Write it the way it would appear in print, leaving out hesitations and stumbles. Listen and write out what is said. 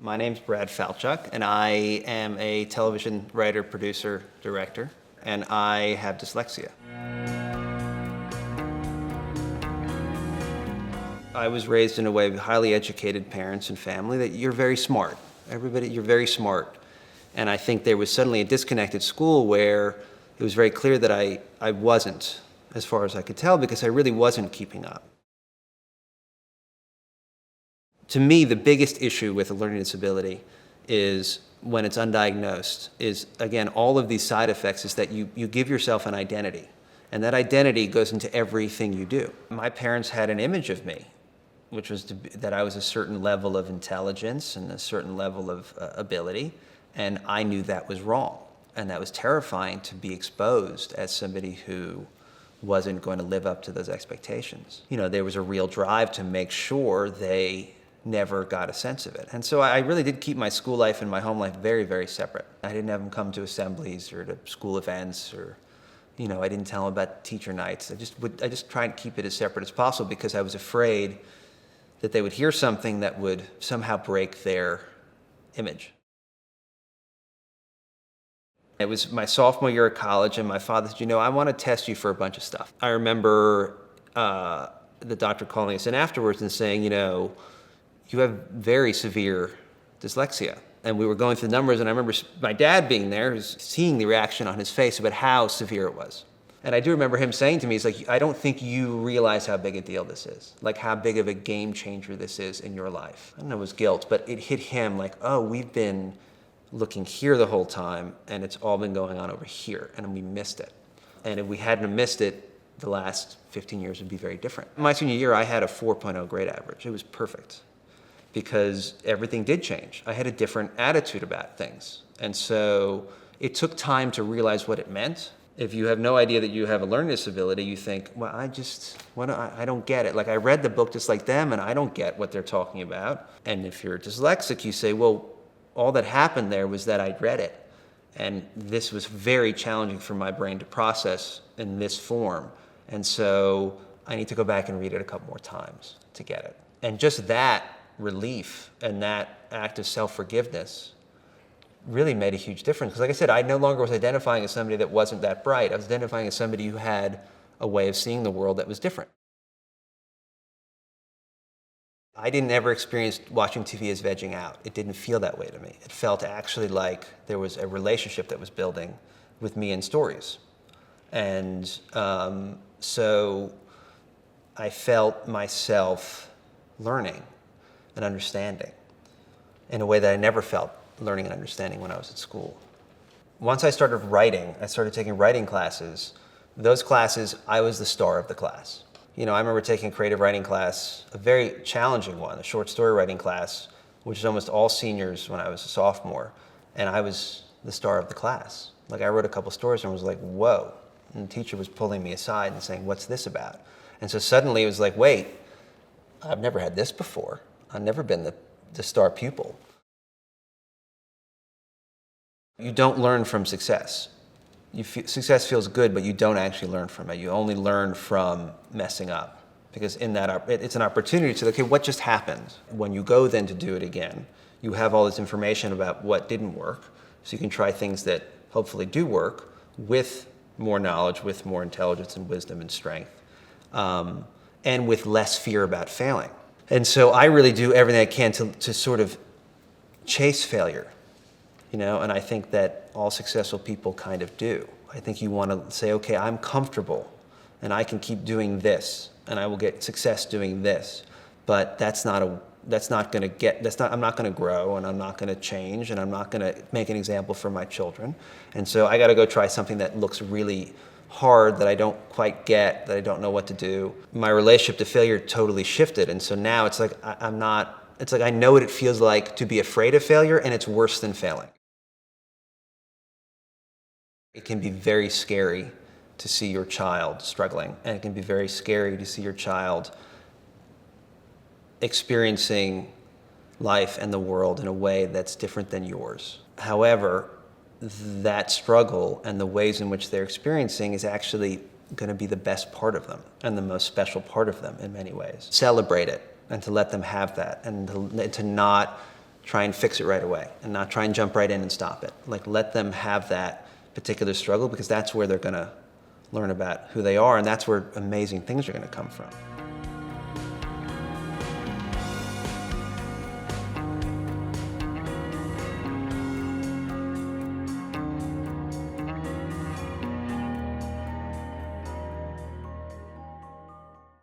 My name's Brad Falchuk, and I am a television writer, producer, director, and I have dyslexia. I was raised in a way with highly educated parents and family that you're very smart. You're very smart. And I think there was suddenly a disconnect at school where it was very clear that I wasn't, as far as I could tell, because I really wasn't keeping up. To me, the biggest issue with a learning disability is when it's undiagnosed, is again, all of these side effects is that you give yourself an identity. And that identity goes into everything you do. My parents had an image of me, which was that I was a certain level of intelligence and a certain level of ability. And I knew that was wrong. And that was terrifying to be exposed as somebody who wasn't going to live up to those expectations. You know, there was a real drive to make sure they never got a sense of it. And so I really did keep my school life and my home life very, very separate. I didn't have them come to assemblies or to school events, or, you know, I didn't tell them about teacher nights. I just tried to keep it as separate as possible because I was afraid that they would hear something that would somehow break their image. It was my sophomore year of college, and my father said, I want to test you for a bunch of stuff. I remember the doctor calling us in afterwards and saying, you have very severe dyslexia. And we were going through the numbers, and I remember my dad being there, seeing the reaction on his face about how severe it was. And I do remember him saying to me, he's like, I don't think you realize how big a deal this is, like how big of a game changer this is in your life. I don't know if it was guilt, but it hit him like, oh, we've been looking here the whole time, and it's all been going on over here, and we missed it. And if we hadn't missed it, the last 15 years would be very different. My senior year, I had a 4.0 grade average. It was perfect, because everything did change. I had a different attitude about things. And so it took time to realize what it meant. If you have no idea that you have a learning disability, you think, well, I don't get it. Like, I read the book just like them, and I don't get what they're talking about. And if you're dyslexic, you say, well, all that happened there was that I'd read it. And this was very challenging for my brain to process in this form. And so I need to go back and read it a couple more times to get it. And just that relief and that act of self-forgiveness really made a huge difference. Because like I said, I no longer was identifying as somebody that wasn't that bright. I was identifying as somebody who had a way of seeing the world that was different. I didn't ever experience watching TV as vegging out. It didn't feel that way to me. It felt actually like there was a relationship that was building with me in stories. And so I felt myself learning and understanding in a way that I never felt learning and understanding when I was at school. Once I started writing, I started taking writing classes. Those classes, I was the star of the class. I remember taking a creative writing class, a very challenging one, a short story writing class, which is almost all seniors when I was a sophomore, and I was the star of the class. Like, I wrote a couple stories and was like, whoa. And the teacher was pulling me aside and saying, what's this about? And so suddenly it was like, wait, I've never had this before. I've never been the star pupil. You don't learn from success. Success feels good, but you don't actually learn from it. You only learn from messing up. Because in that, it's an opportunity to, okay, what just happened? When you go then to do it again, you have all this information about what didn't work, so you can try things that hopefully do work with more knowledge, with more intelligence and wisdom and strength, and with less fear about failing. And so I really do everything I can to sort of chase failure. And I think that all successful people kind of do. I think you want to say, okay, I'm comfortable and I can keep doing this and I will get success doing this, but I'm not going to grow, and I'm not going to change, and I'm not going to make an example for my children. And so I got to go try something that looks really hard, that I don't quite get, that I don't know what to do. My relationship to failure totally shifted. And so now it's like, I know what it feels like to be afraid of failure, and it's worse than failing. It can be very scary to see your child struggling, and it can be very scary to see your child experiencing life and the world in a way that's different than yours. However, that struggle and the ways in which they're experiencing is actually going to be the best part of them and the most special part of them in many ways. Celebrate it and to let them have that, and to not try and fix it right away and not try and jump right in and stop it. Like, let them have that particular struggle, because that's where they're going to learn about who they are, and that's where amazing things are going to come from.